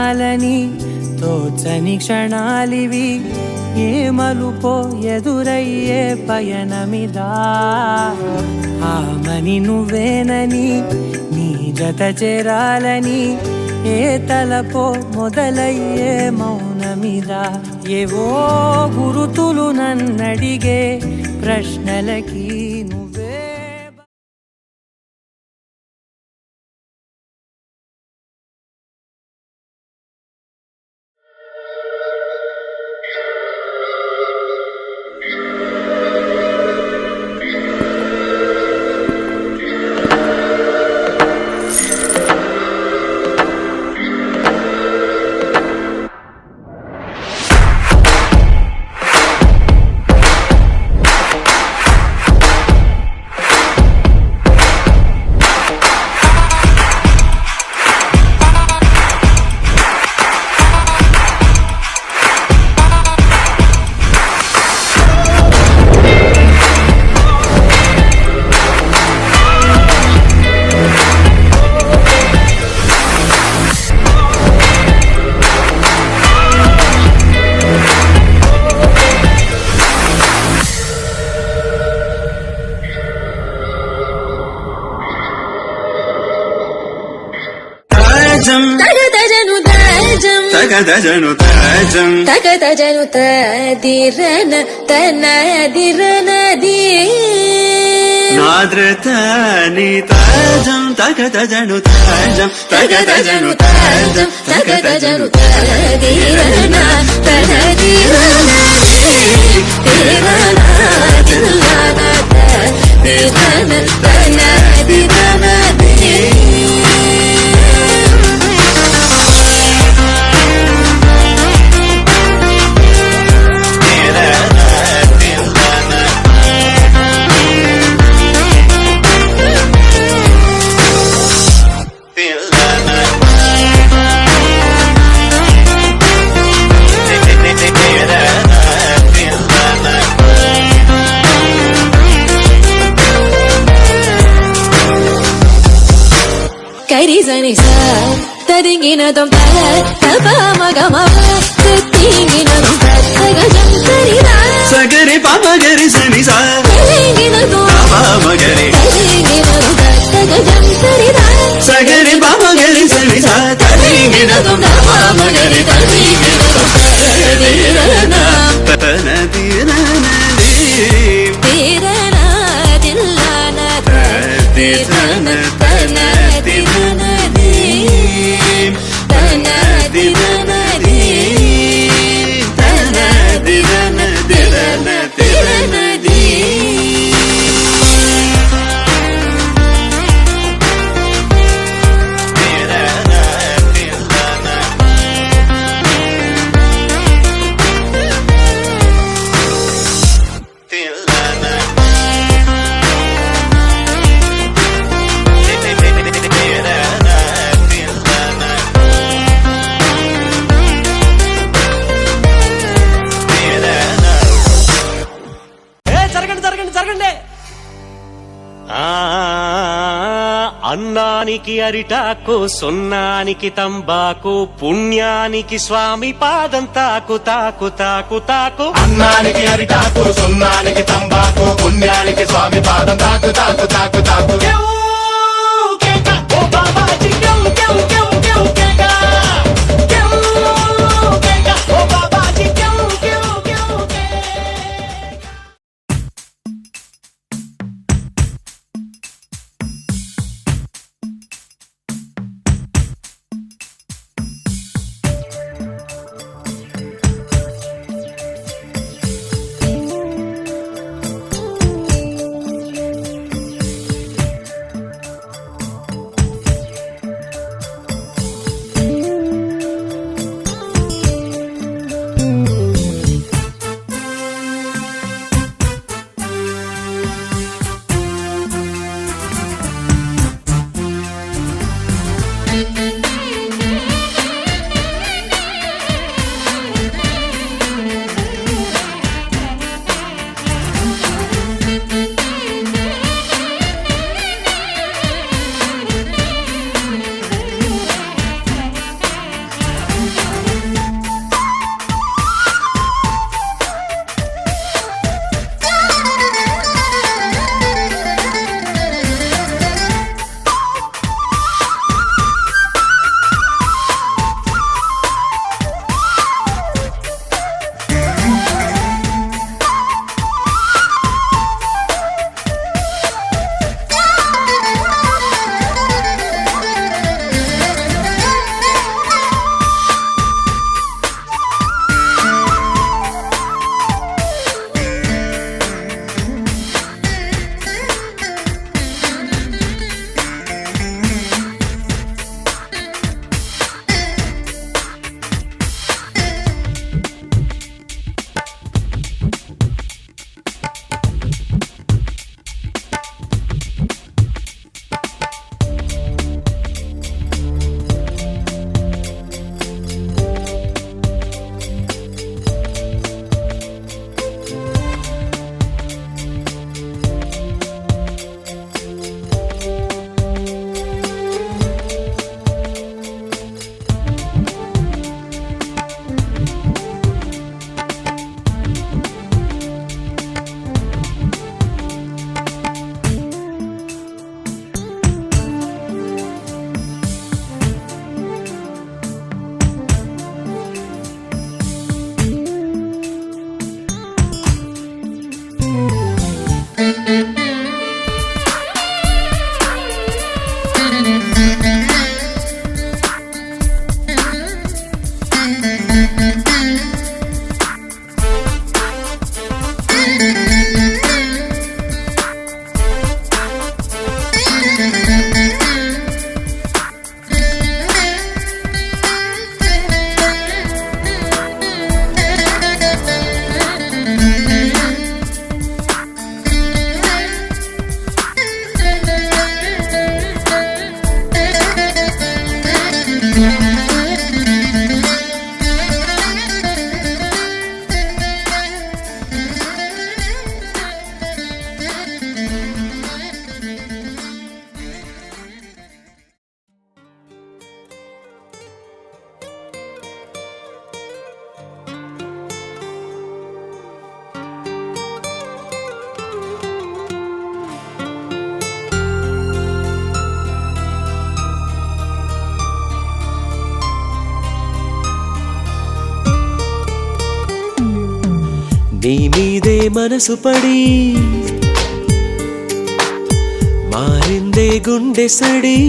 క్షణాలని తోచని క్షణాలివి ఏ మలుపో ఎదురయ్యే పయనమిదా ఆమని నువ్వేనని నీ జత చేరాలని ఏ తలపో మొదలయ్యే మౌనమిదా ఏవో గురుతులు నన్నడిగే ప్రశ్నలకి నువ్వే తగదజను తదిరన తనదిరనది నాద్రతని తాజం తగదజను తాజం తగదజను తాజం తగదజను తదిరన తనదిరనది తిరన తిల్లన తదిరన తనదిరనది కరిజని సార్ తరింగినదం తల తపమగమవ తరింగినదం తగజం తరిదా సగరి పమగరి సని సా తరింగినదం పమగరి తరింగినదం తగజం తరిదా సగరి పమగరి సని సా తరింగినదం పమగరి తరింగినదం తరిరనా తనదిరనది తిరనా తిల్లన తిరన తనదిరనది తనదిరనది తనదిరనది అన్నానికి అరిటాకు సున్నానికి తంబాకు పుణ్యానికి స్వామి పాదం తాకు తాకు తాకు తాకు అన్నానికి అరిటాకు సున్నానికి తంబాకు పుణ్యానికి స్వామి పాదం తాకు తాకు తాకు తాకు నీ మీదే మనసు పడి మారిందే గుండె సడి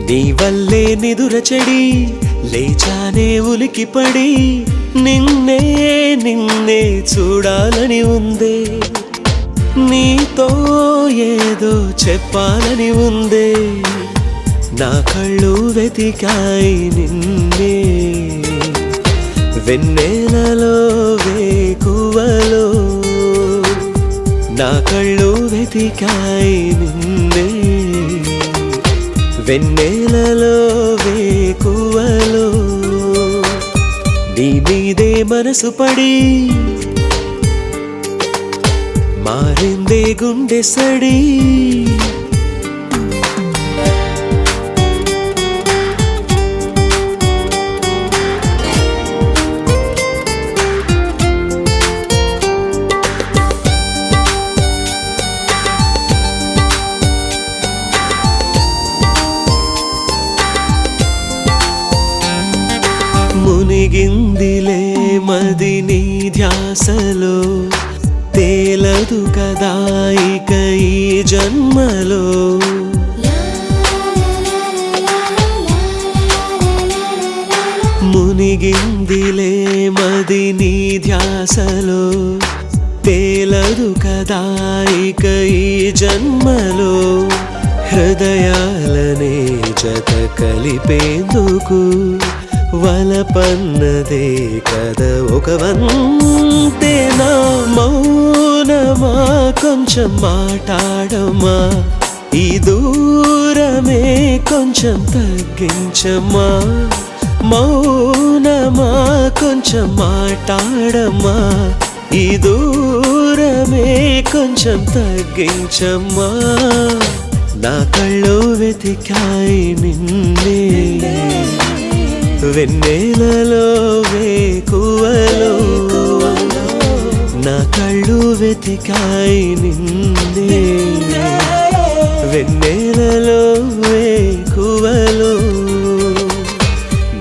నీ వల్లే నిదుర చెడి లేచానే ఉలికిపడి నిన్నే నిన్నే చూడాలని ఉందే నీతో ఏదో చెప్పాలని ఉందే నా కళ్ళు వెతికాయి నిన్నే వెన్నెలలో వేకువలో నా కళ్ళు వెతికాయి నిన్నే వెన్నెలలో వేకువలో నీ మీదే మనసు పడి మారిందే గుండె సడి మునిగిందిలే మది నీ ధ్యాసలో తేలదు కదా ఇక ఈ జన్మలో మునిగిందిలే మది నీ ధ్యాసలో తేలదు కదా ఇక ఈ జన్మలో హృదయాలనే జత కలిపేందుకు వలపన్నదే కదా ఒక వంతేనా మౌనమా కొంచెం మాట్లాడమా ఈ దూరమే కొంచెం తగ్గించమా మౌనమా కొంచెం మాట్లాడమా ఈ దూరమే కొంచెం తగ్గించమా నా కళ్ళు వెతికాయి నిన్నే వెన్నెలలో వేకువలో నా కళ్ళు వెతికాయి నిన్నే వెన్నెలలో వేకువలో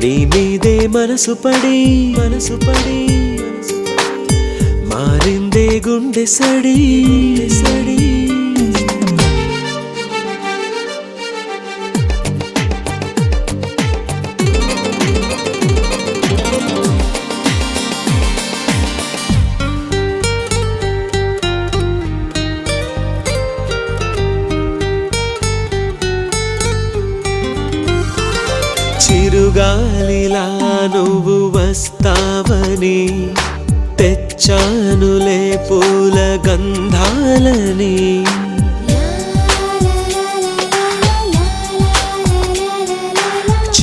నీ మీదే మనసు పడి మారిందే గుండె సడి సడి చిరుగాలిలా నువ్వు వస్తావని తెచ్చానులే పూల గంధాలని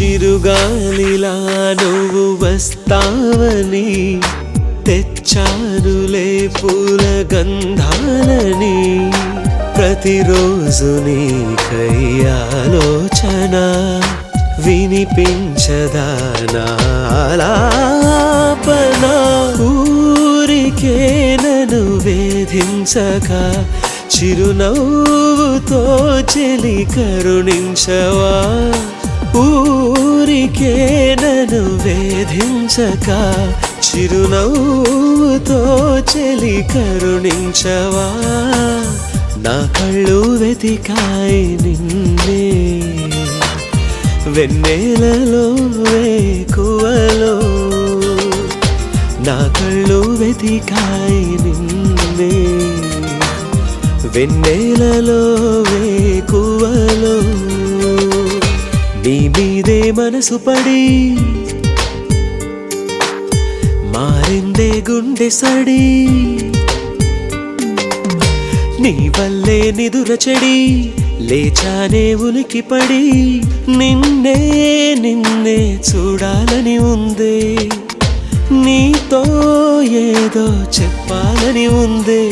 చిరుగాలిలా నువ్వు వస్తావని తెచ్చానులే పూల గంధాలని ప్రతిరోజు నీకై ఆలోచన వినిపించదా నాలాపన ఊరికే నన్ను వేధించక చిరునవ్వుతో చెలి కరుణించవా ఊరికే నన్ను వేధించక చిరునవ్వుతో చెలి కరుణించవా నా కళ్ళు వెతికాయి నిన్నే వెన్నెలలో వేకువలో నా కళ్ళు వెతికాయి నిన్నే వెన్నెలలో వేకువలో నీ మీదే మనసు పడి మారిందే గుండె సడి నీ వల్లే నిదుర చెడి లేచానే ఉలికి పడి నిన్నే నిన్నే చూడాలని ఉందే నీతో ఏదో చెప్పాలని ఉందే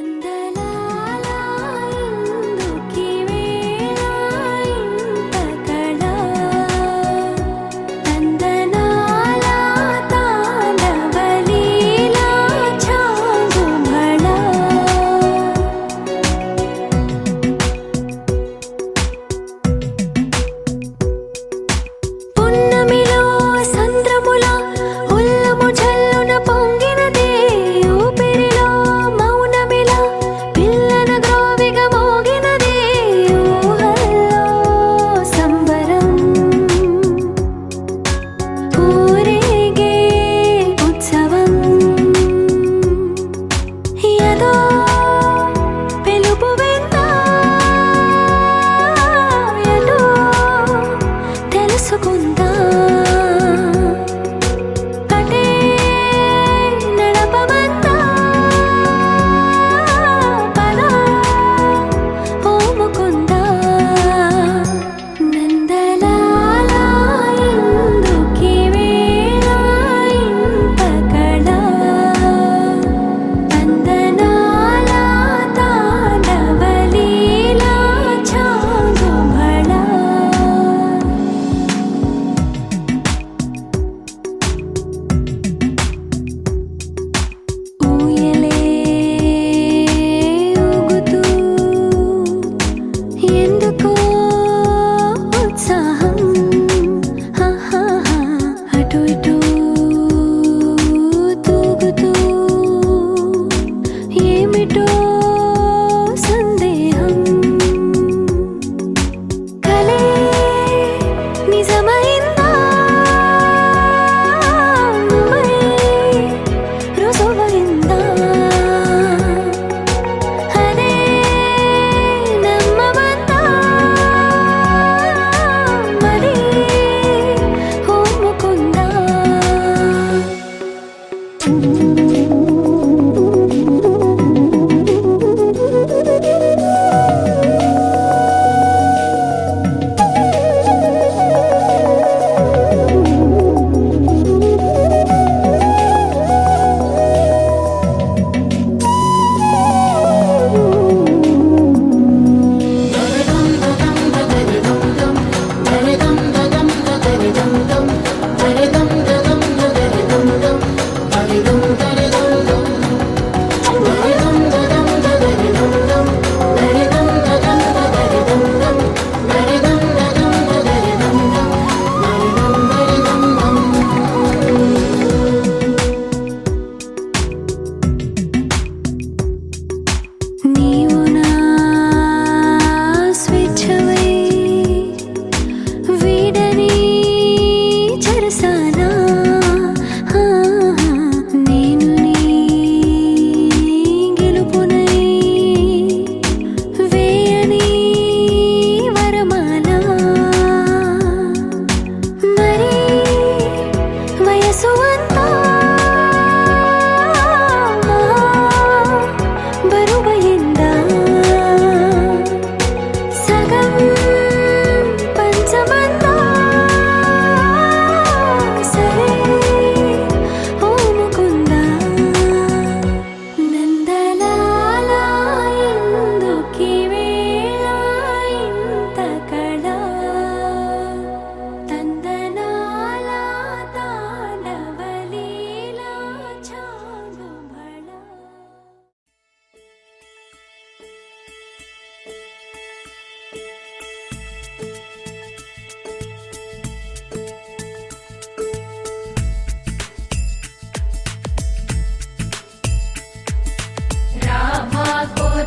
నందలాలా ఇందుకి వేళ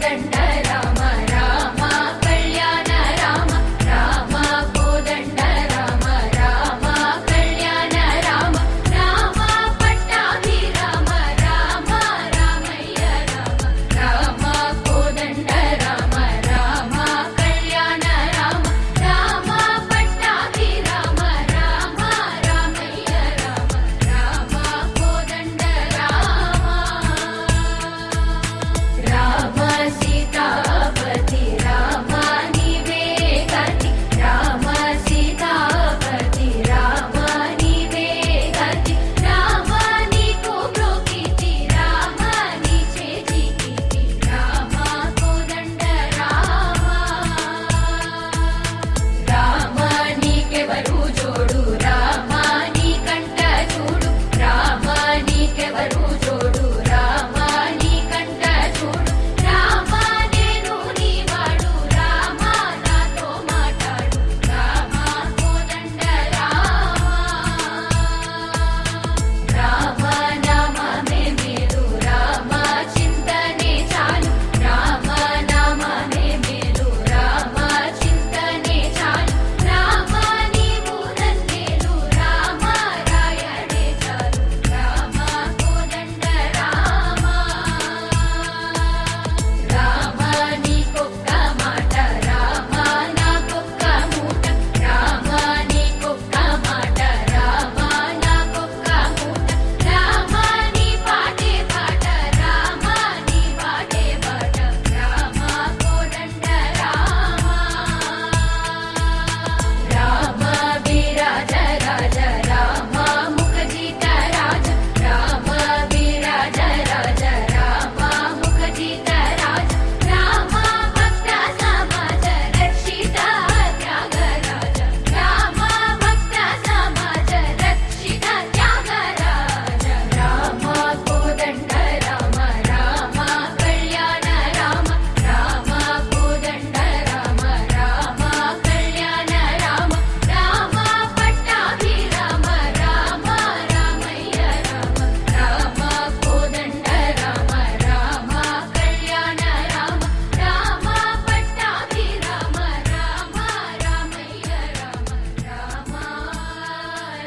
కోదండ రామ రామ కళ్యాణ రామ రామ కోదండ రామ రామ కళ్యాణ రామ రామ పట్టాభి రామ రామ రామయ్య రామ రామ కోదండ రామ రామ కళ్యాణ రామ రామ పట్టాభి రామ రామ రామయ్య రామ రామ కోదండ రామ రామ సీతాపతి రామ నీవే గతి రామ సీతాపతి రామ నీవే గతి రామ నీకు ప్రోకితి రామ నీ చేతికి రామ కోదండ రామ రామ నీకెవరు జోడు రామ నీ కంట చూడు రామ నీకెవరు జోడు రామ నీ కంట చూడు రామ నేను నీ వాడు రామ నాతో మాట్లాడు రామ కోదండ రామ రామ నామమే మేలు రామ చింతనే చాలు రామ నామమే మేలు రామ చింతనే చాలు రామ నీవు నన్నేలు రామ రాయడే చాలు రామ కోదండ రామ రామ నీకొక్క మాట రామ నాకొక్క మూట రామ నీకొక్క మాట రామ నాకొక్క మూట రామ నీ పాటే పాట రామ నీ పాటే పాట రామ కోదండ రామ రామ విరాజ రాజ రామ ముఖజిత రాజ రామ విరాజ రాజ రామ ముఖజిత రాజ రామ భక్త సమాజ రక్షిత త్యాగరాజ రామ భక్త సమాజ రక్షిత త్యాగరాజ రామ కోదండ రామ రామ కళ్యాణ రామ రామ కోదండ రామ రామ కళ్యాణ రామ రామ పట్టాభి రామ రామ రామయ్య రామ రామ కోదండ రామ రామ కళ్యాణ రామ రామ పట్టాభి రామ రామ రామయ్య రామ రామ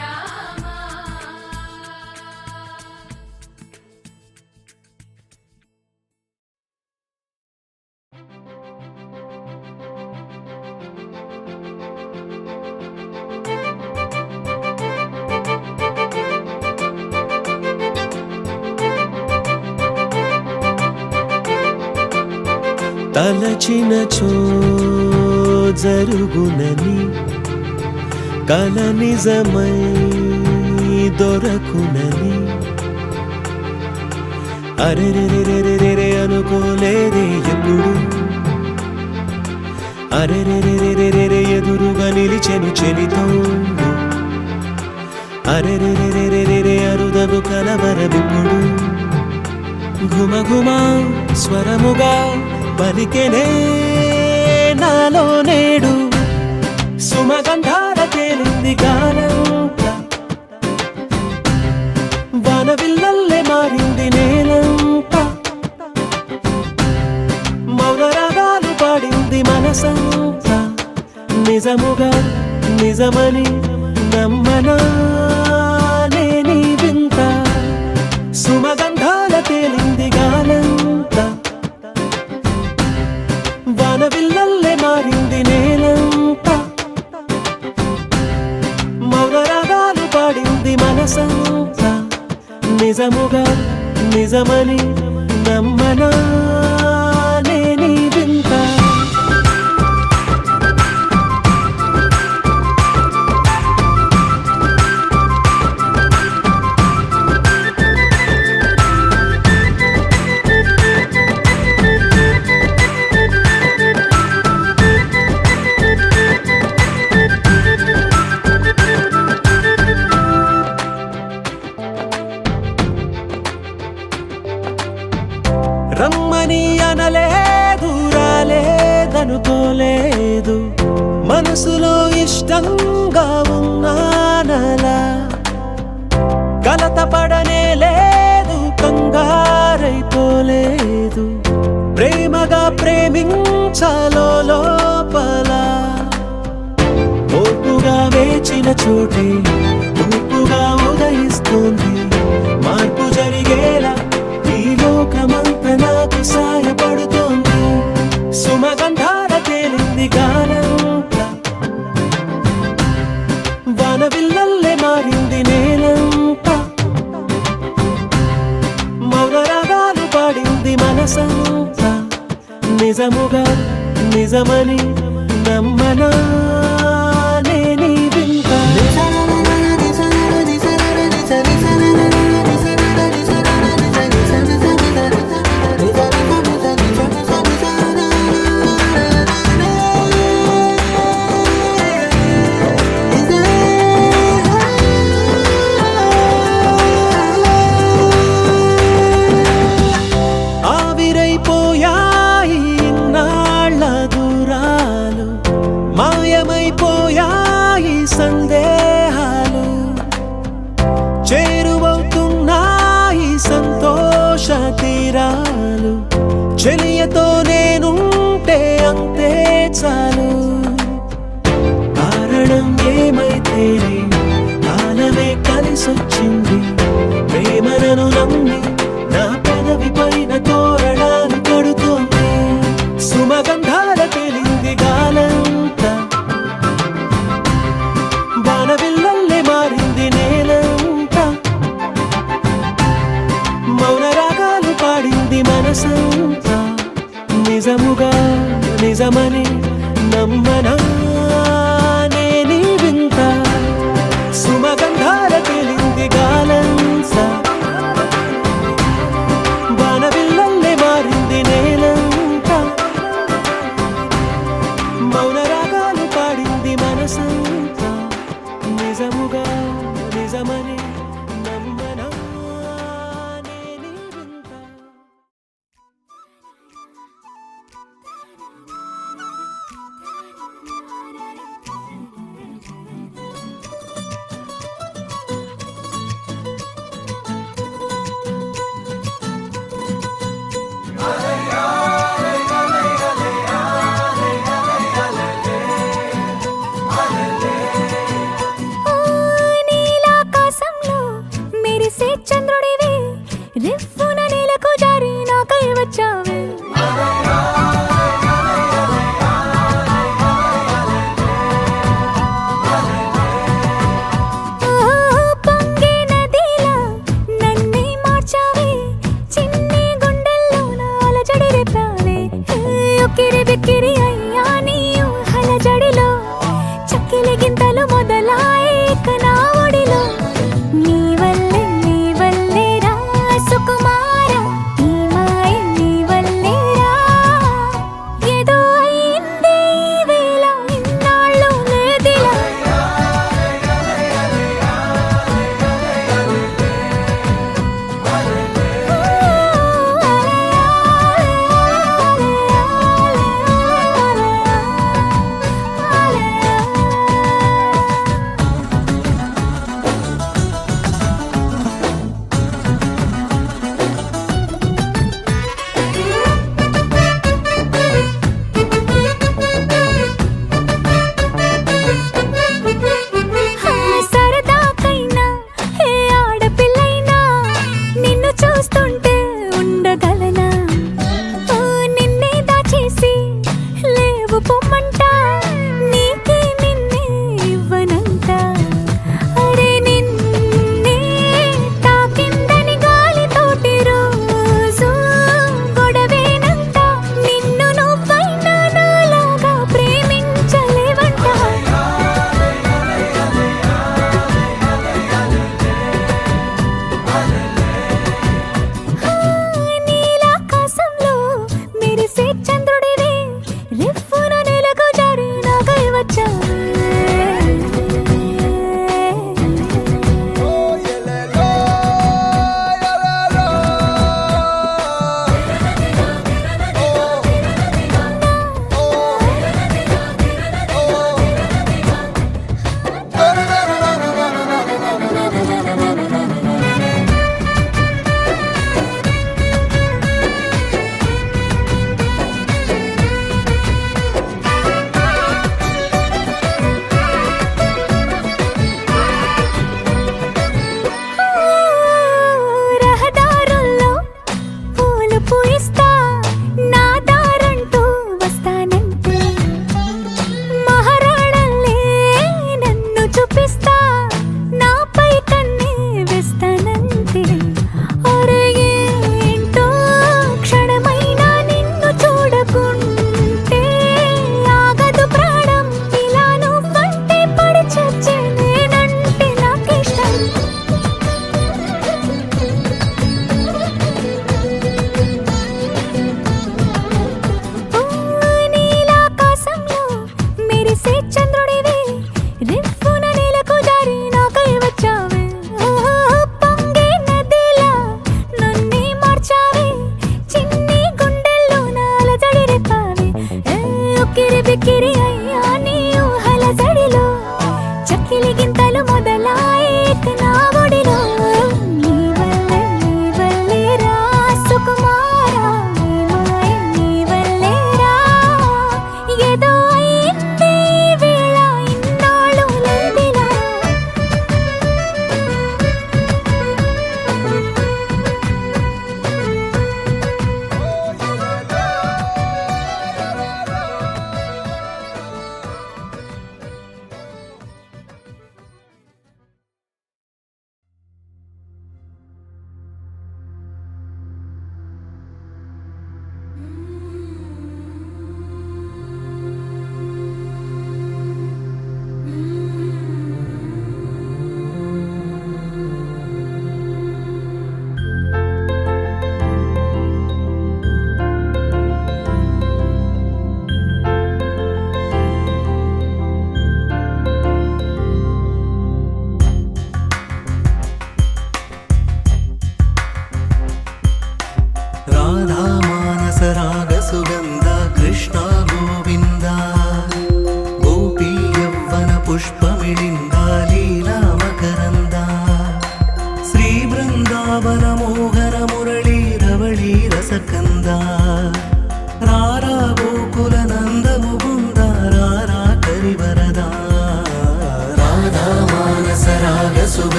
రామ తలచినచో జరుగునని కల నిజమై దొరకునని అరెరెరెరెరెరె అనుకోలేదే ఎప్పుడు అరెరెరెరెరెరె ఎదురుగా నిలిచెను చెలితోడు అరెరెరెరెరెరె అరుదగు కలవరమిప్పుడు ఘుమఘుమ స్వరముగా పలికెనే నాలో నేడు సుమగంధాల తేలింది గానంతా వానవిల్లల్లే మారింది నేలంతా మౌనరాగాలు పాడింది మనసంతా నిజముగా నిజమని నమ్మనా నేనీ వింత సుమగంధాల తేలింది గానంతా వానవిల్లల్లే మారింది నేలంతా మౌనరాగాలు పాడింది మనసంతా నిజముగా నిజమని నమ్మనా నేనీ వింత రమ్మని అనలేదు రాలేదనుకోలేదు మనసులో ఇష్టంగా ఉన్నానలా కలత పడనే లేదు కంగారైపోలేదు ప్రేమగా ప్రేమించాలో లోపల ఓపుగా వేచిన చోటే తూర్పుగా ఉదయిస్తుంది మార్పు జరిగేలా ఈ లోకమంతా నాకు సాయపడుతోంది సుమగంధాల తేలింది గానంతా వానవిల్లల్లే మారింది నేలంతా మౌన రాగాలు పాడింది మనసంతా నిజముగా నిజమని నమ్మనా నేనీ వింత ఆవిరైపోయాయి ఇన్నాళ్ళ దూరాలు మాయ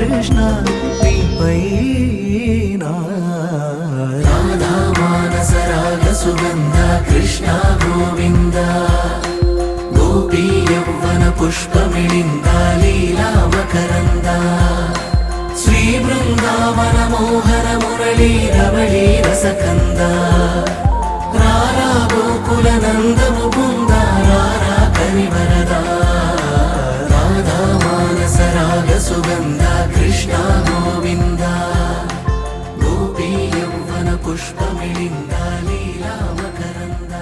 కృష్ణ నీపైన రాధా మానస రాగ సుగంధ కృష్ణ గోవింద గోపీ యౌవన పుష్పమిళింద లీలా మకరంద శ్రీ బృందావన మోహన మురళీ రమళీ రసకంద రారా గోకుల నంద ముకుంద రారా కరివరద రాధా మానస రాగ సుగంధ కృష్ణ గోవింద గోపీ యౌవన పుష్పమిళింద లీలా మకరంద.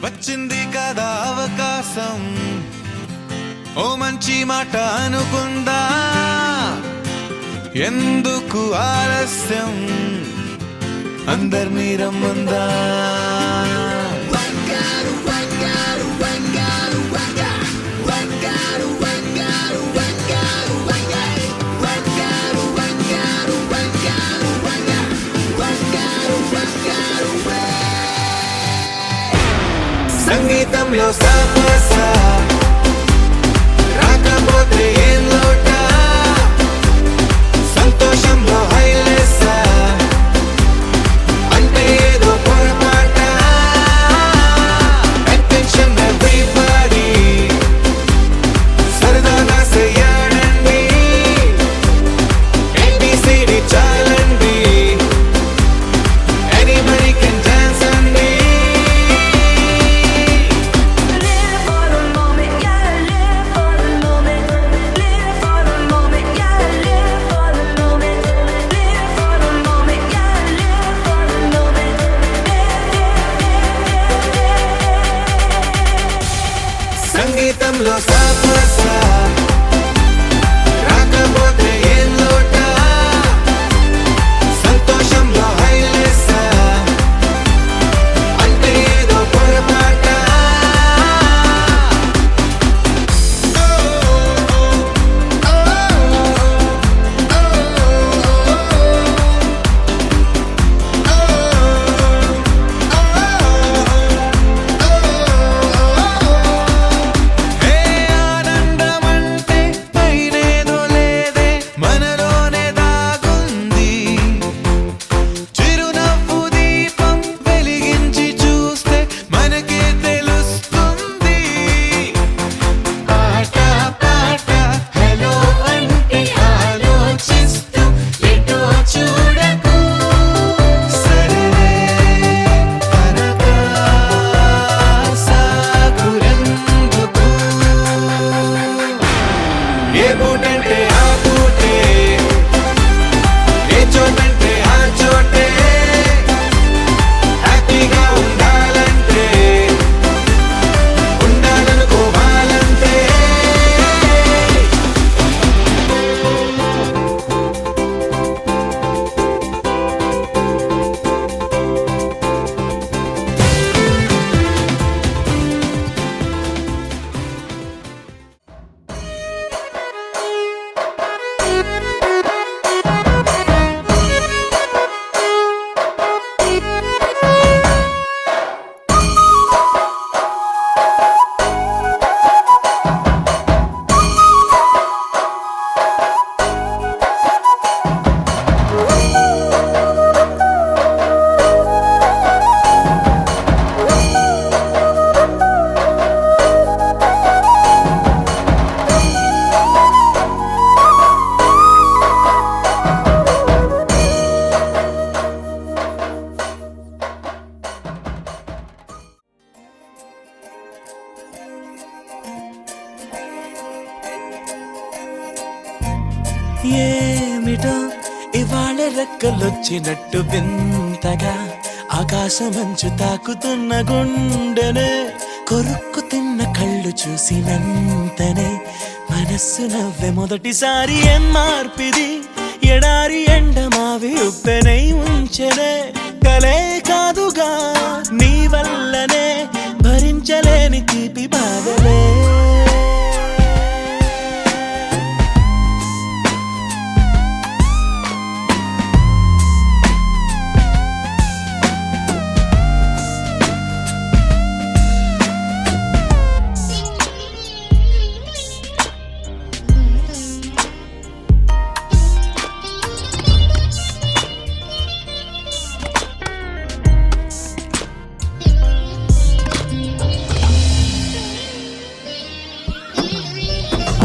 వచ్చింది కదా అవకాశం, ఓ మంచి మాట అనుకుందా, ఎందుకు ఆలస్యం, అందర్నీ రమ్మందా. సంగీతంలో సాపస రాకపోతే ఏం లోట, సంతోషంలో హైలెస్స అంటే ఏదో పొరపాట. అటెన్షన్ ఎవ్రీబడీ సరదాగా చెయ్యాడండి, ABCD చాలండి, ఎనీబడీ కెన్ డాన్స్ అండి. Live for the moment. ఏ పూటంటే ఆ పూటే, ఏ చోటంటే ఆ చోటే, హ్యాపీగా ఉండాలంటే, ఉండాలనుకోవాలంటే. ఏమిటో ఇవాళ రెక్కలొచ్చినట్టు వింతగా ఆకాశమంచు తాకుతున్న గుండెనే కొరుక్కు తిన్న కళ్ళు చూసినంతనే మనస్సు నవ్వే మొదటిసారి ఏం మార్పిది ఎడారి ఎండమావి ఉప్పెనై ఉంచెనే కలే కాదుగా నీ వల్లనే భరించలేని తీపి బాధలే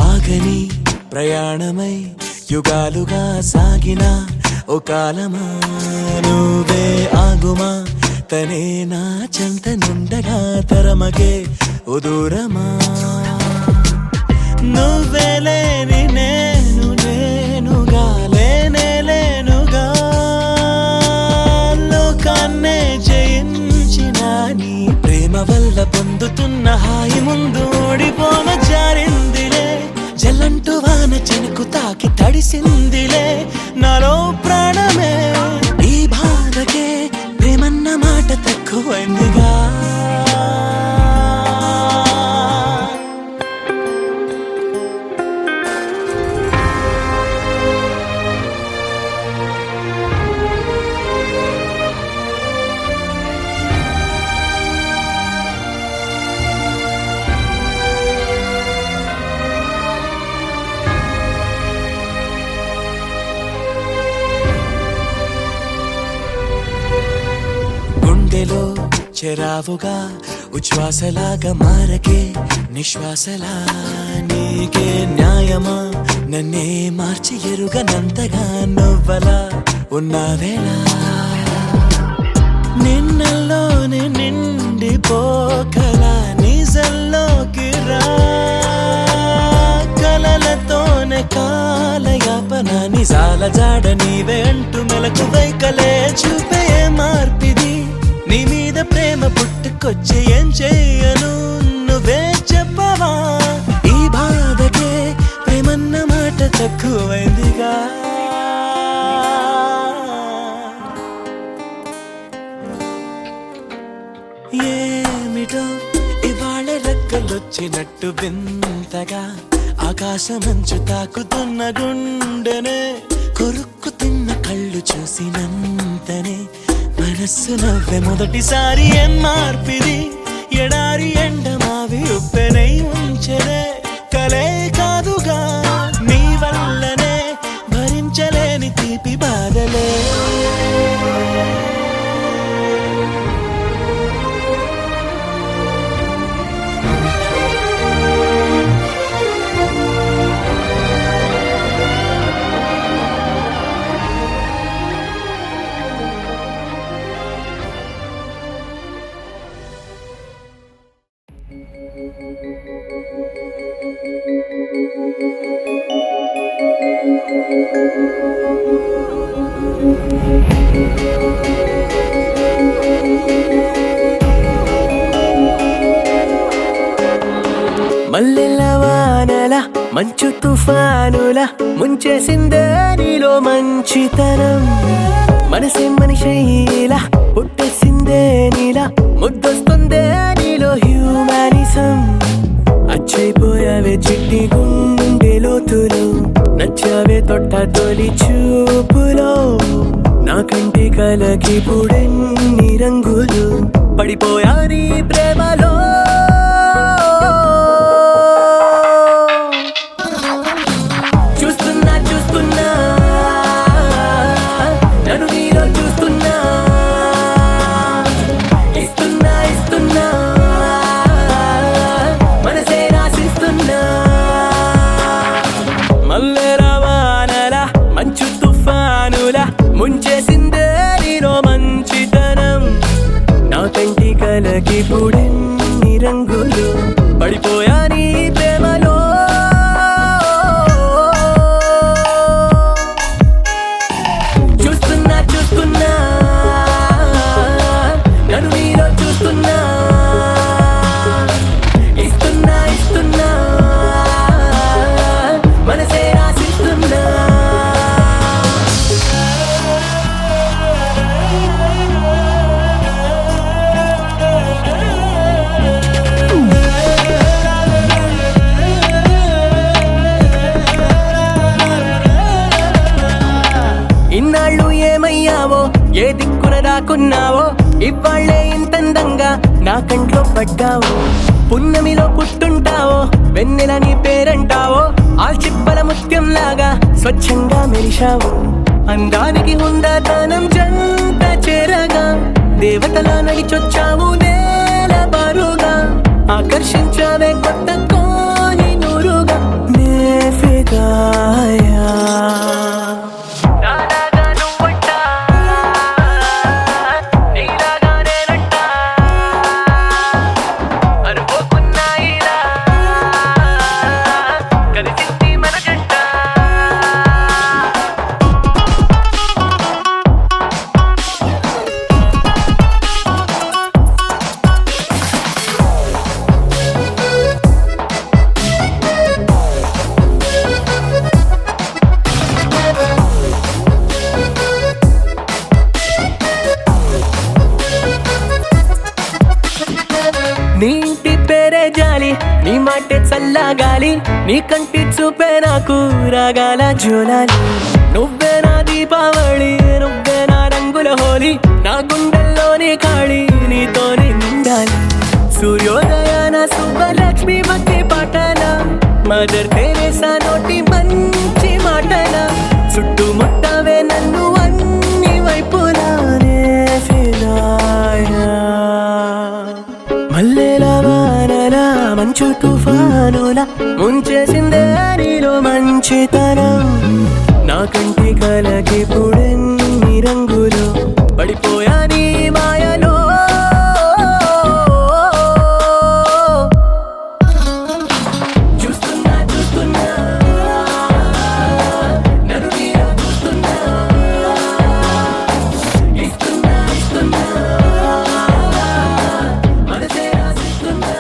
ఆగని ప్రయాణమై యుగాలుగా సాగిన ఓ కాలమా నువ్వే ఆగుమా తనే నా చెంత నుండగా తరమగే ఓ దూరమా నువ్వే లేని నేనుగా లేనే లేనుగా లోకాన్నే జయించిన నీ ప్రేమ వల్ల పొందుతున్న హాయి ముందు ఓడిపోన జారిందిలే జల్లంటూ వాన చెనుకు తాకి తడిసిందిలే నాలో ప్రాణమే ఈ బాధకే ప్రేమన్న మాట తక్కువైందిగా గుండెలో చెరావుగా ఉచ్ఛ్వాసలాగా మారకే నిశ్వాసలా నీకే న్యాయమా నన్నే మార్చి ఎరుగనంతగా నువ్వలా ఉన్నావేలా నిన్నల్లోనే నిండిపోకలా నిజల్లోకి రా కలలతోనే కాలయాపన నిజాల జాడ నీవే అంటూ మెలకు వైకలే చూపే మార్పిది నీ మీద ప్రేమ పుట్టుకొచ్చి ఏం చెయ్యను నువ్వే చెప్పవా ఈ బాధకే ప్రేమన్న మాట తక్కువైందిగా ఏమిటో ఇవాళ రెక్కలొచ్చినట్టు వింతగా ఆకాశమంచు తాకుతున్న గుండెనే కొరుక్కు తిన్న కళ్ళు చూసినంతనే మనస్సు నవ్వే మొదటిసారి ఏం మార్పిది ఎడారి ఎండమావి ఉప్పెనై ఉంచెనే కలే కాదుగా నీ వల్లనే భరించలేని తీపి బాధలే Thank you. మల్లెల వానల మంచు తుఫానుల ముంచేసిందే నీలో మంచితనం మనసే మనిషైలా పుట్టేసిందే నీలా ముద్దొస్తుందే నీలో హ్యూమానిజం అచ్చైపోయావే చిట్టి గుండె లోతులు నచ్చావే తొట్ట తొలి చూపులో నా కంటి కలకి పుడెన్ని రంగులు పడిపోయా నీ ప్రేమలో చూస్తున్నా చూస్తున్నా నన్ను నీలో చూస్తున్నా ఇస్తున్నా ఇస్తున్నా మనసే రాసిస్తున్నా మల్లెల వానల మంచు తుఫానుల ముంచేసిందే నీలో మంచితనం నా కంటి కలకి పుడెన్ని రంగులు పడిపోయా నీ ప్రేమలో చూస్తున్నా చూస్తున్నా నన్ను నీలో చూస్తున్నా ఇస్తున్నా ఇస్తున్నా మనసే రాసిస్తున్నా ఇన్నాళ్ళు ఏమయ్యావో ఏ దిక్కున దాక్కున్నావో ఇవాళ్లే ఇంతందంగా నా కంట్లో పడ్డావో పున్నమిలో పుట్టుంటావో వెన్నెల నీ పేరంటావో ఆల్చిప్పల ముత్యంలాగా స్వచ్ఛంగా మెరిశావు అందానికి ఉందాతనం జంట చేరగా దేవతలా నడిచొచ్చావు నేల బారుగా ఆకర్షించావే కొత్త కోని నూరుగా నే ఫిదాయా నీ ఇంటి పేరే జాలి నీ మాటే చల్లగాలి నీ కంటి చూపే నాకు రాగాల జోలాలి నువ్వే నా దీపావళి నువ్వే నా రంగుల హోలీ నా గుండెల్లోని ఖాళీ నీతోనే నిండాలి సూర్యోదయాన సుబ్బలక్ష్మి భక్తి పాటల మదర్ తెరేసా నోటి మంచి మాటల చుట్టుముట్టవే నన్ను అన్ని వైపులానే ఫిదాయా మల్లెల వానల మంచు తుఫానుల ముంచేసిందే నీలో మంచితనం నా కంటి కలకి పుడెన్ని రంగులు పడిపోయా నీ మాయలో చూస్తున్నా చూస్తున్నా నన్ను నీలో చూస్తున్నా ఇస్తున్నా ఇస్తున్నా మనసే రాసిస్తున్నా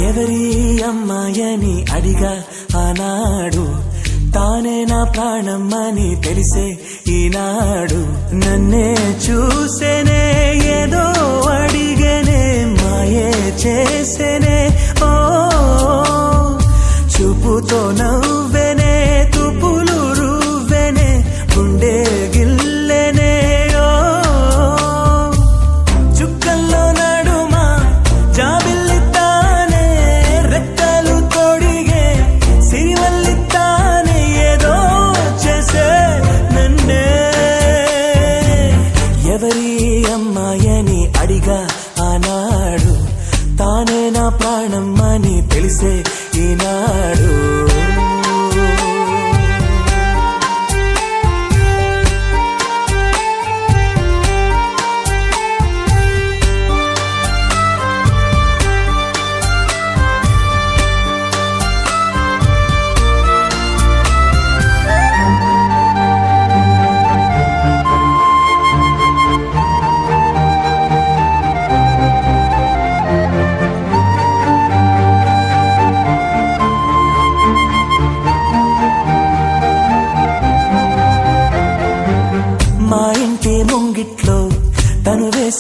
ఎవరి అమ్మాయని అడిగా ఆనాడు తానే నా ప్రాణమ్మని తెలిసే ఈనాడు నన్నే చూసేనే ఏదో అడిగనే మాయే చేసేనే ఓ చూపుతో నవ్వెనే తుపులు రువ్వెనే గుండె గిల్లెనే ఓ చుక్కల్లో నడుమా జాబిల్లితానే రెక్కలు తొడిగే సిరివల్లితానే ఏదో చేసే నన్నే ఎవరి అమ్మాయని అడిగా ఆనాడు తానే నా ప్రాణమ్మని తెలిసే ఈనా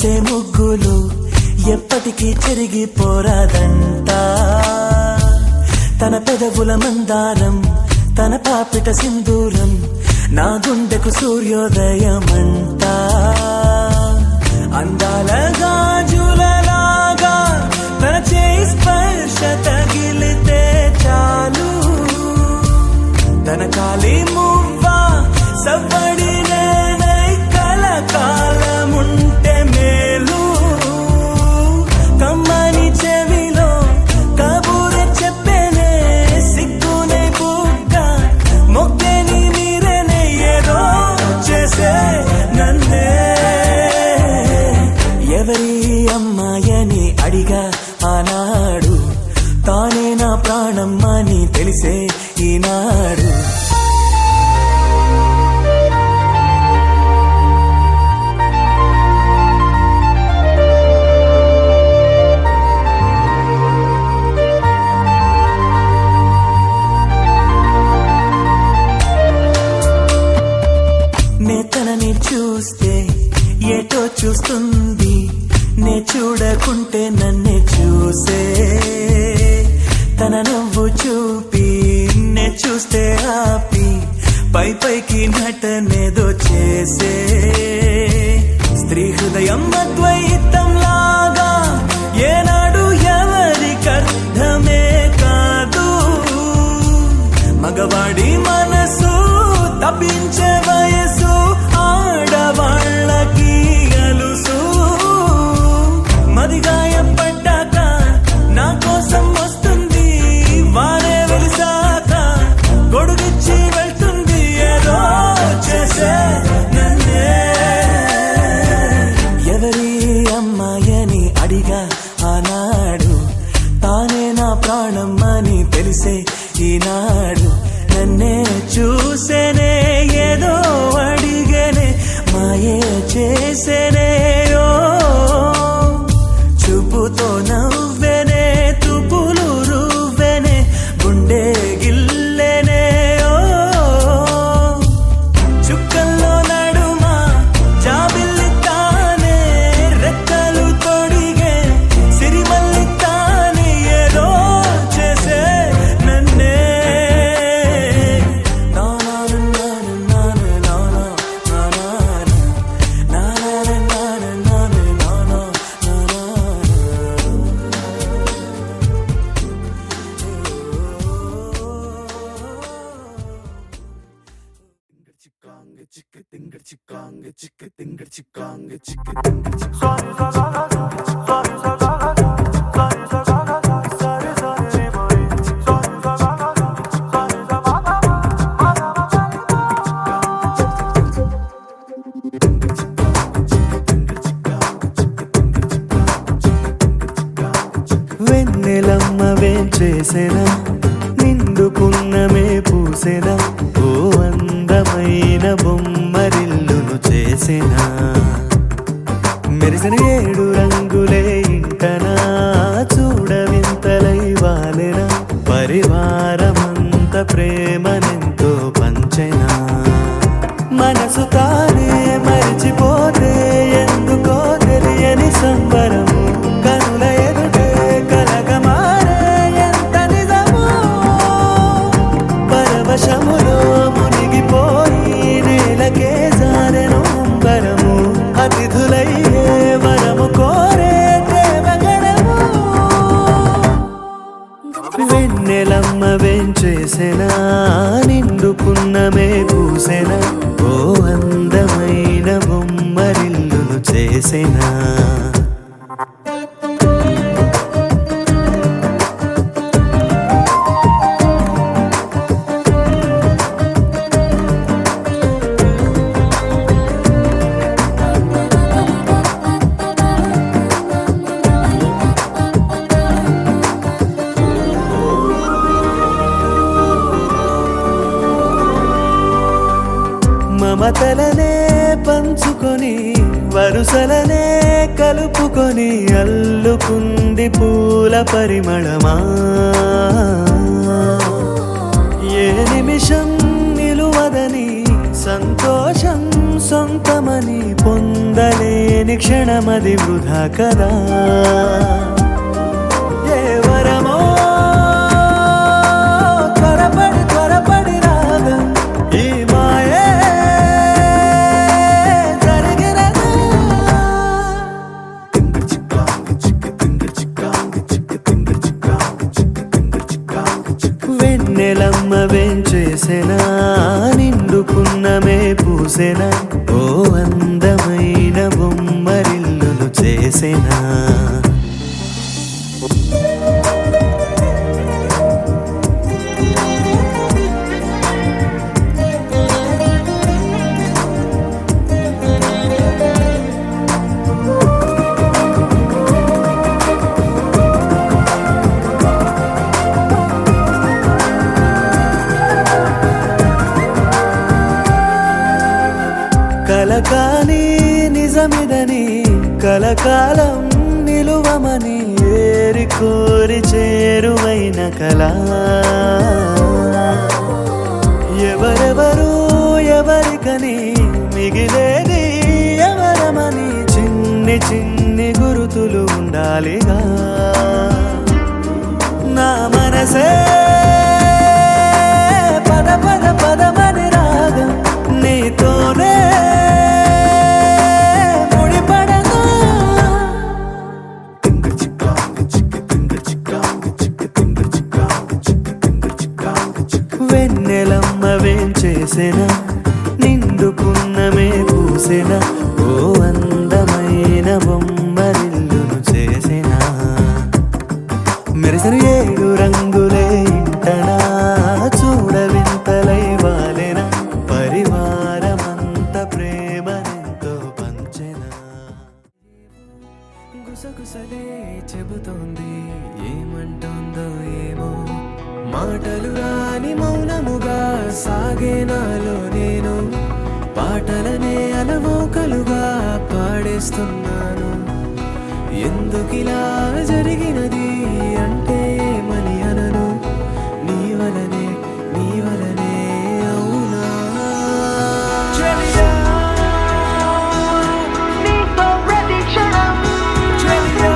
వేసే ముగ్గులు ఎప్పటికీ చెరిగిపోరాదంట. తన పెదవుల మందారం, తన పాపిట సింధూరం, నా గుండెకు సూర్యోదయమంట. అందాల గాజులలాగా తన చేయి స్పర్శ తగిలితే చాలు. తన కాలి మువ్వ సవ్వడినే కలకాలముంటే మేలు. కమ్మని చెవిలో కబూరె చెప్పేనే సిగ్గునే బుగ్గ మొక్కేని మీరేనే ఏదో చేసే నన్నే. ఎవరి అమ్మాయని అడిగా ఆనాడు, తానే నా ప్రాణం అని తెలిసే ఈనాడు. తనని చూస్తే ఏటో చూస్తుంది, నే చూడకుంటే నన్నే చూసే. తన నవ్వు చూపి నే చూస్తే ఆపి పై పైకి నటనేదో చేసే. స్త్రీ హృదయం అద్వైతం లాగా ఏనాడు ఎవరికర్థమే కాదు. మగవాడి మనసు తప్పించే వయసు ఆడవాళ్ళకి అలుసు. మదిగాయం పడ్డాక నా కోసం వస్తుంది, వారే వెలిసాక గొడుగిచ్చి వెళ్తుంది. ఏదో చేసే నన్నే. ఎవరి అమ్మాయని అడిగా ఆనాడు, తానే నా ప్రాణం అని తెలిసే ఈనాడు. నన్నే చూసేనే ఏదో అడిగేనే మాయే చేసేనే. ఓ చూపుతో నవ్వేనే తుపులు రువ్వేనే గుండె గిల్లేనే. ఓ చుక్కల్లో నడుమా జాబిల్లి తానే రెక్కలు తొడిగే సిరిమల్లి తానే ఏదో చేసే నన్నే. వెన్నెలమ్మ వేంచేసెనా, నిండుకున్నమే పూసెనా, ఓ అందమైన బొమ్మరిల్లును చేసెనా. మెరిసిన 7 రంగులే ఇంటనా, చూడవింతలై వాలెనా. పరివారమంత ప్రేమనెంతో పంచెనా. మనసు తానే మరిచిపోతే ఎందుకో తెలియని సంబరము. కనుల ఎదుటే కలగమారే ఎంత నిజమో. పరవశములో మునిగిపోయి నేలకే జారెను అంబరము. అతిథులయ్యే వరము కోరే దేవగణము. వెన్నెలమ్మ వేంచేసెనా, నిండుకున్నమే పూసెనా, ఓ అందమైన బొమ్మరిల్లును చేసెనా. మమతలనే పంచుకొని వరుసలనే కలుపుకొని అల్లుకుంది పూల పరిమళమా. ఏ నిమిషం నిలువదని సంతోషం సొంతమని పొందలేని లేని క్షణమది వృధా కదా ఏ వరమో త్వరపడి త్వరపడి రాగా ఈ మాయే జరిగినదా వెన్నెలమ్మ వెంచేసెనా నిండుకున్నమే పూసెనా ఓ అందమైన బొమ్మరిల్లులు చేసెనా కలకాని నిజమిదని కలకాలం నిలువమని ఏరి కోరి చేరువైన కళ ఎవరెవరు ఎవరికని మిగిలేది ఎవరమని చిన్ని చిన్ని గురుతులు ఉండాలిగా నా మనసే పద పద పదమని రాగా నీతోనే వెన్నెలమ్మ వేంచేసెనా నిండుకున్నమే పూసెనా ఓ అందమైన బొమ్మరిల్లును చేసెనా మెరిసెను ఏడు రంగులే ఇంటనా చూడవింతలై వాలెనా పరివారమంత ప్రేమనెంతో పంచెనా గుసగుసలే చెబుతోంది ఏమంటుందో ఏమో మాటలు రాని మౌనముగా సాగే నాలో నేను పాటలనే అలవోకలుగా పాడేస్తున్నాను ఎందుకిలా జరిగినది అంటే ఏమని అనను నీ వలనే అవునా చెలియా నీతో ప్రతి క్షణం చెలియా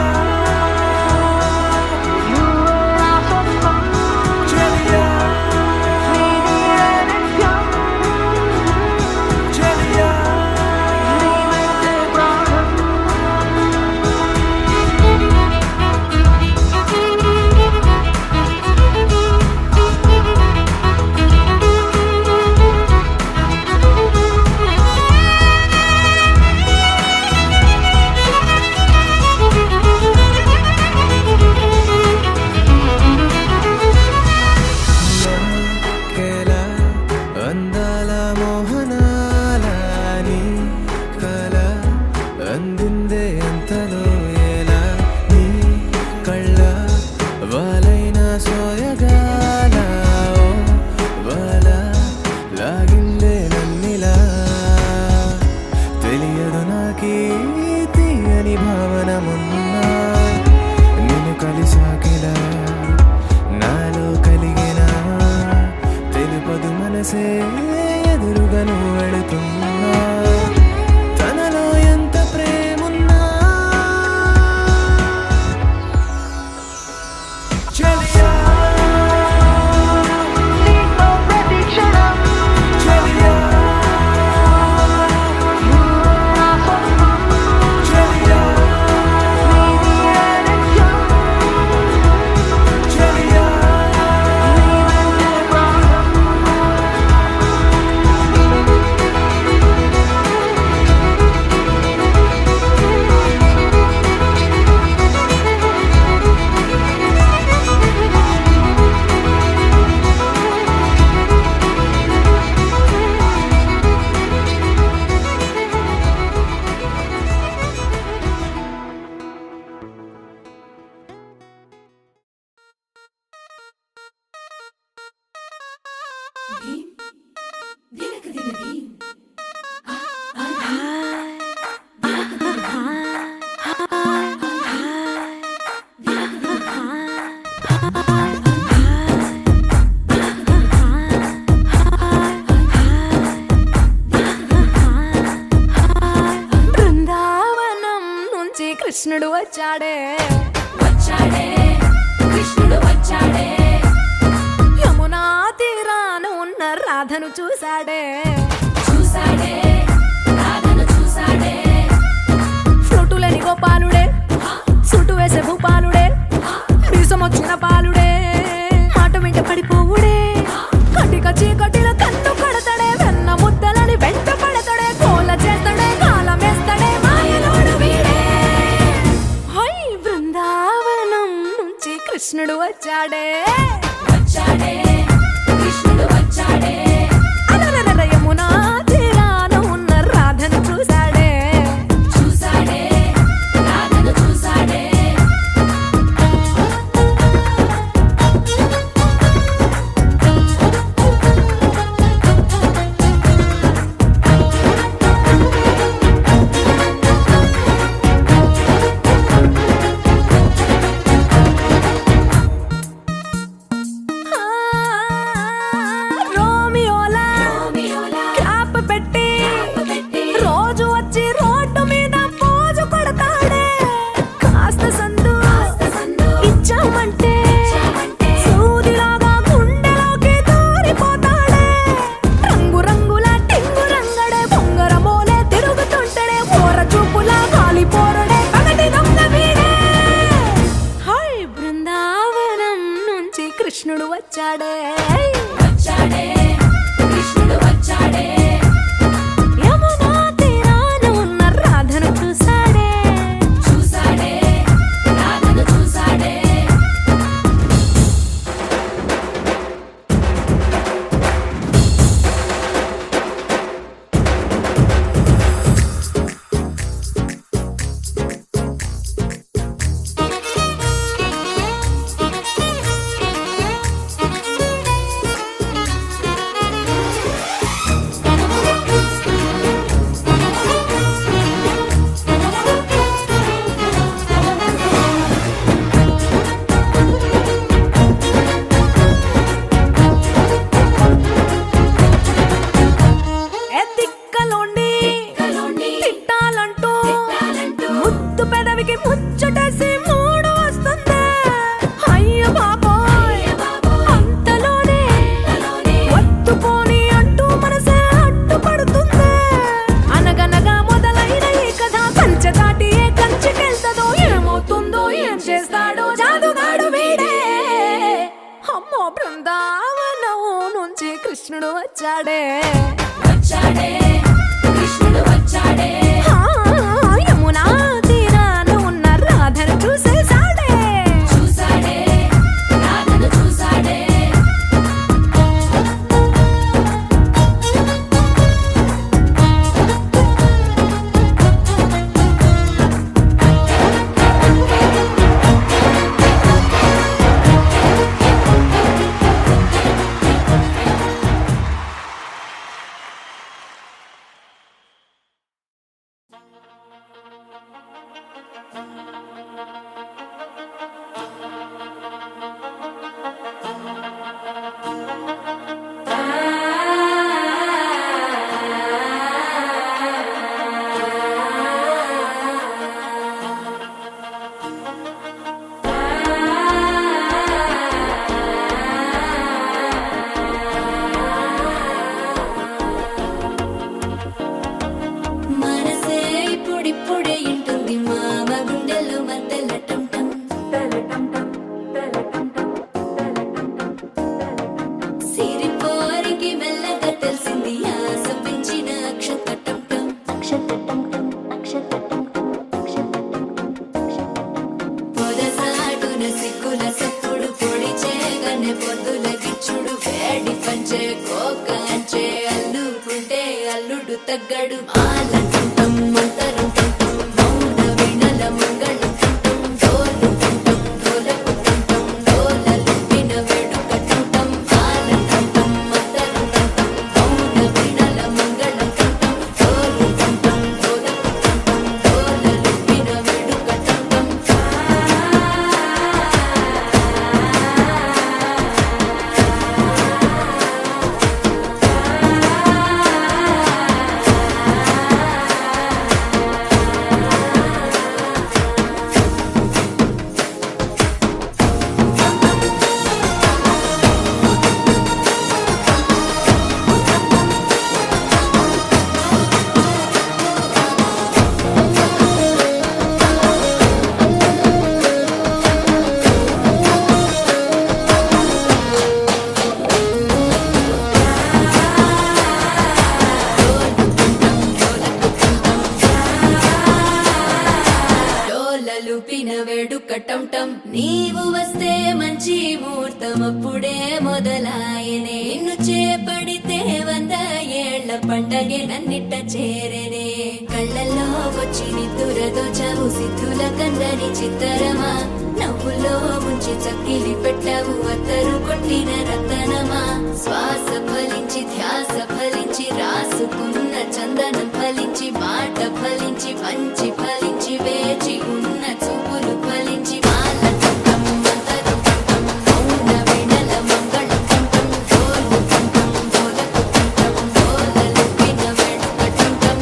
ఎదురుగను వెళుతున్నా తనలో ఎంత ప్రేమున్నా చెలియా నీతో ప్రతి క్షణం చెలియా చెలియా చెలియా బృందావన వచ్చాడే వచ్చాడే కృష్ణుడు వచ్చాడే యమునా తీరాన ఉన్న రాధను చూశాడే చూసాడే రాధను చూసాడే ఫ్రూటులని గోపాలుడే సుటు వేసే భూపాలుడే మీసం వచ్చిన పాలుడే మాట వెంట పడిపోవుడే కటిక చీకటిల కన్ను కడతాడే వెన్న ముద్దలని వెంట పడతాడే కోల చేస్తాడే కాలం వేస్తాడే మాయలోడు వీడే హై బృందావనం నుంచి కృష్ణుడు వచ్చాడే వచ్చాడే కృష్ణుడు వచ్చాడే అలరర యమునా తీరాన ఉన్న రాధను చూశాడే చూసాడే రాధను చూసాడే రోమియోలా రోమియోలా క్లాప్ పెట్టి పెట్టి రోజు వచ్చి రోడ్డు మీద పోజు కొడతాడే కాస్త సందు సందు ఇచ్చామంటే ఇచ్చామంటే సూదిలాగా గుండెలోకి దూరిపోతాడే రంగు రంగుల టింగు రంగడే బొంగరమోలే తిరుగుతుంటాడే ఓర చూపులా కాలిపోరడే పగటి దొంగ వీడే హై బృందావనం నుంచి కృష్ణుడు వచ్చాడే వచ్చాడే కృష్ణుడు వచ్చాడే యమునా తీరాన ఉన్న రాధను చూశాడే చూసాడే రాధను చూసాడే ఎత్తిక్కలోండి కలోండి తిట్టాలంటూ తిట్టాలంటూ ముద్దు పెదవికి ముచ్చటేసి మూడు వస్తుంది అయ్య బాబోయ్ అంతలోనే ఒత్తుకోని అంటూ మనసే అడ్డుపడుతుంది అనగనగా మొదలైన ఈ కథ కంచె దాటి ఏ కంచెకెళ్తదో ఏమవుతుందో ఏం చేస్తాడో జాదుగాడు వీడే అమ్మో బృందావనం నుంచి కృష్ణుడు వచ్చాడే వచ్చాడే కృష్ణుడు వచ్చాడే ఆ, యమునా తీరాన ఉన్న రాధను చూసేశాడే చూసాడే రాధను చూసాడే మనసే ఇప్పుడిప్పుడే ఇంటుంది మామ గుండెల్లో మధ్యల టంటం సిరిపోరికి మెల్లగా తెలిసింది ఆశ పెంచిన అక్షతటం పొదసాటున సిక్కుల సప్పుడు పొడి చేయగానే పొద్దుల గిచ్చుడు వేడి పంచే కోకంచే అల్లుకుంటే అల్లుడు తగ్గడు ఆలంటుంటం మంతరం టుంటం మౌన వినల మంగళం టుంటం డోలు టుంటం డోలకు టుంటం డోలలుంపిన వేడుక టుంటం ఆలంటుంటం మంతరం టుంటం మౌన వినల మంగళం టుంటం డోలు టుంటం డోలకు టుంటం డోలలుంపిన వేడుక టుంటం పండగే నన్నిట్ట చేరనే కళ్ళల్లో వచ్చి నిద్దురదోచావు సిద్ధుల కందని చిత్తరమా నవ్వులో ముంచి చక్కిలి పెట్టావు అత్తరు కొట్టిన రతనమా శ్వాస ఫలించి ధ్యాస ఫలించి రాసుకున్న చందనం ఫలించి మాట ఫలించి మంచి ఫలించి వేచి ఉన్న చూపులు ఫలించి మాల చుట్టం మంతరు చుట్టం మౌన వెనల మంగళ చుట్టం గోలు చుట్టం గోలకు చుట్టం గోలలు విన వెడుక చుట్టం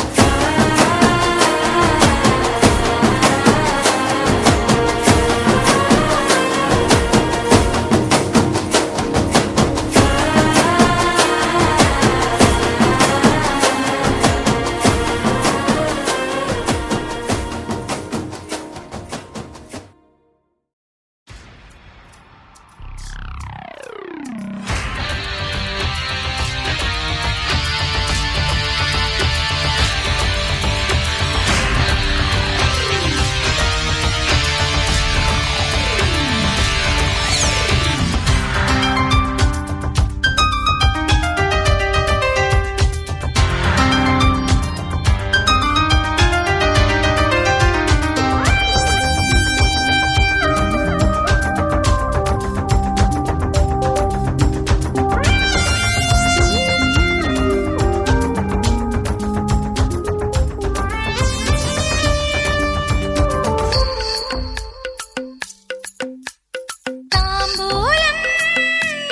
తాంబూలం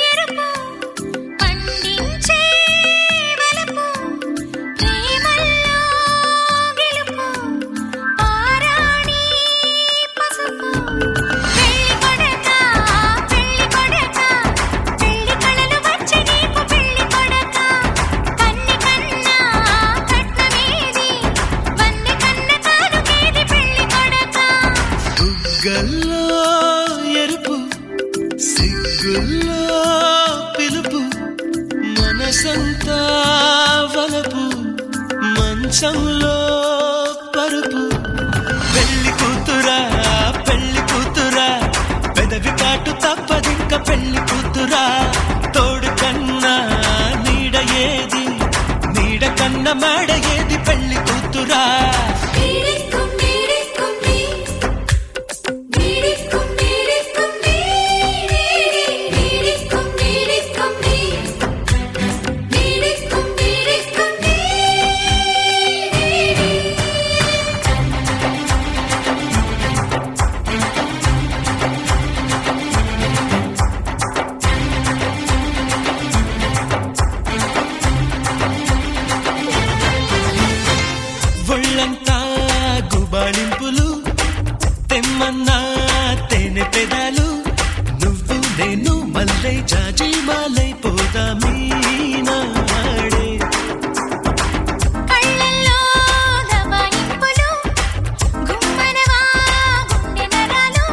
ఎరుపు పండించే వలపు ప్రేమల్లో గెలుపు పారాణి పసుపు పెళ్లి కొడక పెళ్లి కళలు వచ్చి నీకు పెళ్లి కొడక కన్ని కన్నా కట్నమేది వన్నె కన్న కానుకేది పెళ్లి కొడక బుగ్గల్లో ఎరుపు సిగ్గుల్లో పిలుపు మనసంతా వలపు మంచంలో పరుపు పెళ్లి కూతురా పెదవి కాటు తప్పదింక పెళ్లి కూతురా తోడు కన్నా నీడ ఏది నీడ కన్నా మేడ ఏది పెళ్లి కూతురా ఒళ్ళంతా గుబాళింపులు తెమ్మన్నా తేనె పెదాలు నువ్వు నేను మల్లై జాజి మాలై పోదామీ నాడే కళ్ళల్లో దబాయింపులు గుమ్మనవా గుండె నరాలు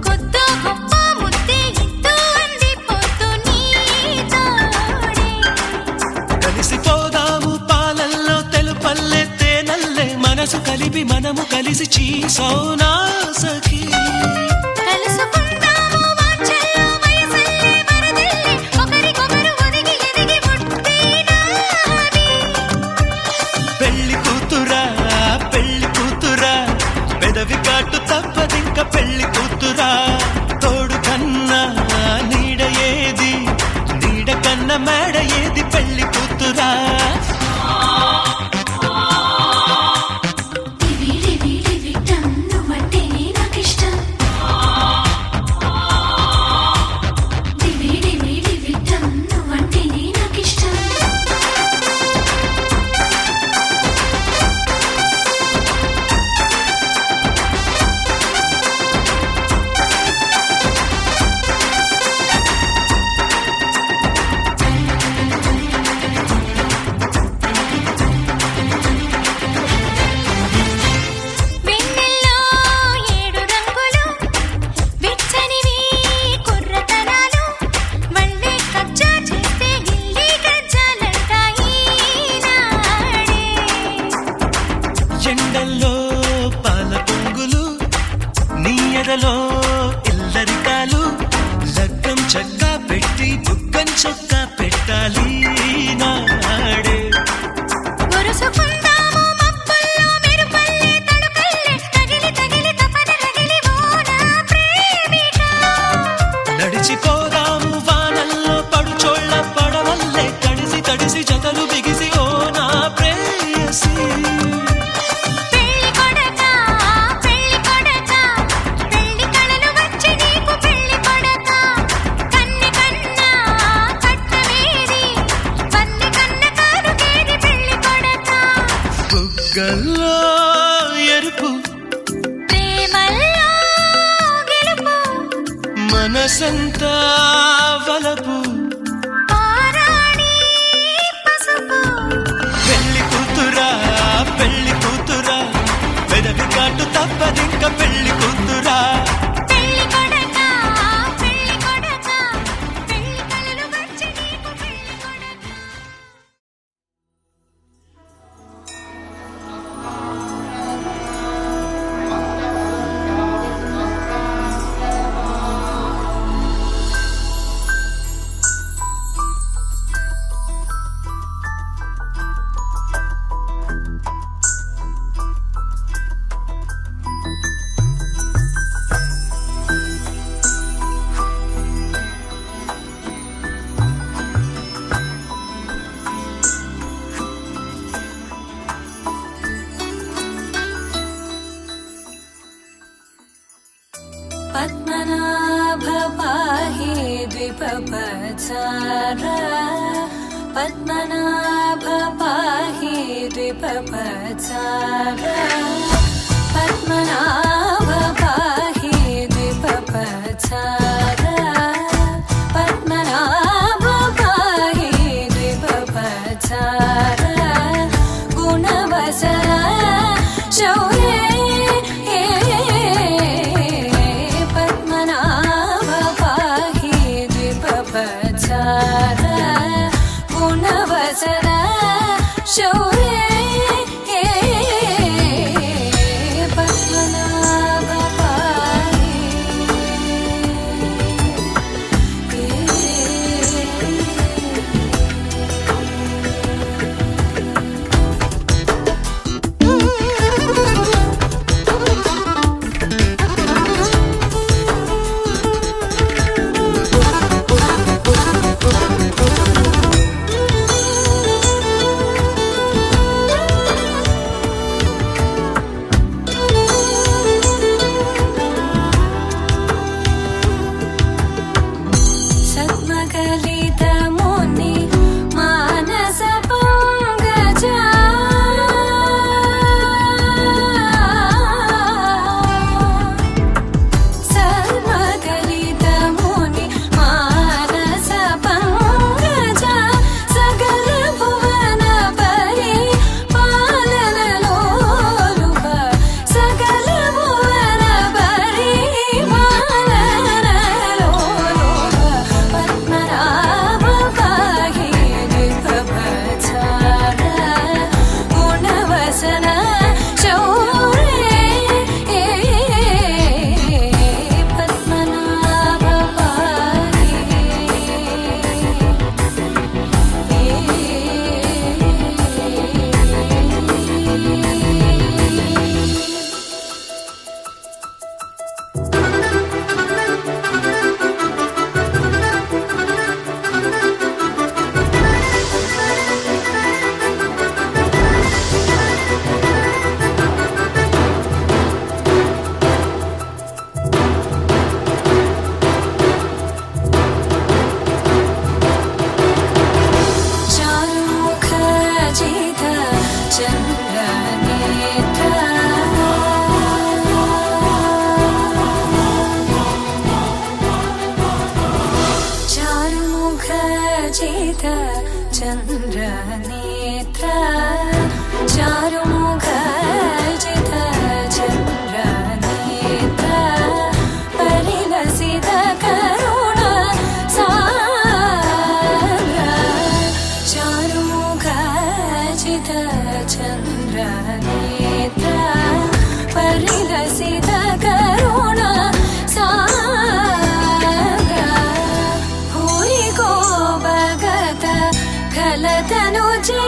కొద్దో గొప్ప ముద్దే ఇద్దు అంది పొద్దు నీ తోడే కలిసిపోదాము పాలల్లో తెలుపల్లే తేనల్లే మనసు కలిపి మనము కలిసి చీసోనా సఖీ కలుసుకుందాము వాంఛల్లో వయసల్లే వరదల్లే ఒకరికొకరు ఒదిగి ఎదిగి పుట్టినాది పెళ్లి కూతురా పెదవి కాటు తప్పదింక పెళ్లి కూతురా తోడు కన్నా నీడ ఏది నీడ కన్నా మేడ ఏది పెళ్లి కూతురా విటం నువ్వంటేనే నాకిష్టం జతలు బిగిసి ఓ నా ప్రేయసి పెళ్లి కొడక పెళ్లి కొడక పెళ్లి కళలు వచ్చి నీకు పెళ్లి కొడక కన్నె కన్నా కట్టవేది వన్నె కన్న కారుకేది పెళ్లి కొడక బుగ్గల్లో ఎరుపు ప్రేమల్లో గెలుపు మనసంతా వలపు పారాణి పసుపు పెళ్లి కూతురా పెదవి కాటు తప్పదింక పెళ్లి కూతురా పెళ్లి కొడక పెళ్లి కొడక పెళ్లి కళలు వచ్చి నీకు పెళ్లి కొడక पद्मनाभ पाहि द्विपपचार पद्मनाभ पाहि द्विपपचार पद्मनाभ पाहि द्विपपचार पद्मनाभ पाहि द्विपपचार गुणवसर शौर्ये पद्मनाभ पाहि द्विपपचार गुणवसर शौर्ये पद्मनाभ पाहि सद्मकलितमुनि मानस पंकजा सद्मकलितमुनि मानस पंकजा सकल भुवन परि पालन लोलुप सकल भुवन परि पालन लोलुप पद्मनाभ पाहि द्विपपचार गुणवसन शौर्ये पद्मनाभ चारुमुख जित चन्द्रनेत्र चारुमुख जित चन्द्रनेत्र चारुमुख जित चन्द्रनेत्र परिलसित करुण सागर चारुमुख जित चन्द्रनेत्र परिलसित करुण सागर भूरि को भगत खलतनु जे